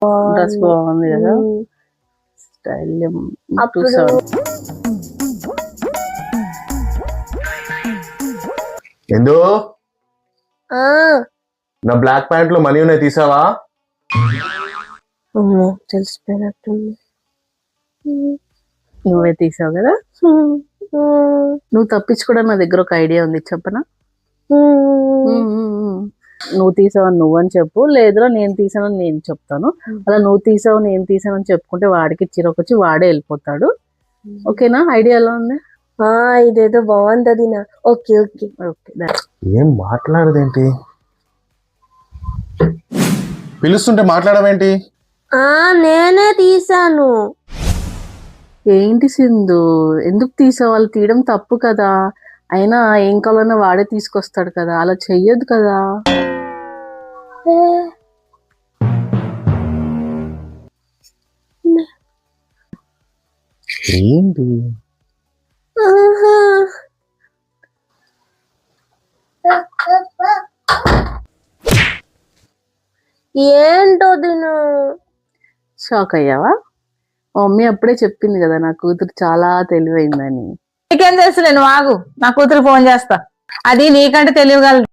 Dress బాగుంది కదా, style ఎందు నా బ్లాక్ ప్యాంట్ లో మనీ ఉన్నాయి, తీసావా? తెలిసిపోయినట్టుంది. నువ్వే తీసావు కదా. నువ్వు తప్పించుకోవడం నా దగ్గర ఒక ఐడియా ఉంది, చెప్పనా? నువ్వు తీసావని నువ్వని చెప్పు, లేదురా నేను తీసానని నేను చెప్తాను. అలా నువ్వు తీసావు నేను తీసానని చెప్పుకుంటే వాడికి చిరకొచ్చి వాడే వెళ్ళిపోతాడు. ఓకేనా? ఐడియా ఎలా ఉంది? ఇదేదో బాగుంది. Okay okay okay. ఏం మాట్లాడదేంటి? పిలుస్తుంటే మాట్లాడవేంటి? నేనే తీసాను. ఏంటి సింధు, ఎందుకు తీసావు? వాళ్ళు తీయడం తప్పు కదా. అయినా ఏం కావాలన్నా వాడే తీసుకొస్తాడు కదా, అలా చెయ్యొద్దు కదా. ఏంటి ఏంటో దిను? షాక్ అయ్యావా? మా మమ్మీ అప్పుడే చెప్పింది కదా నా కూతురు చాలా తెలివైందని. నీకేం తెలుసు, నేను ఆగు, నా కూతురు ఫోన్ చేస్తా, అది నీకంటే తెలియగలదు.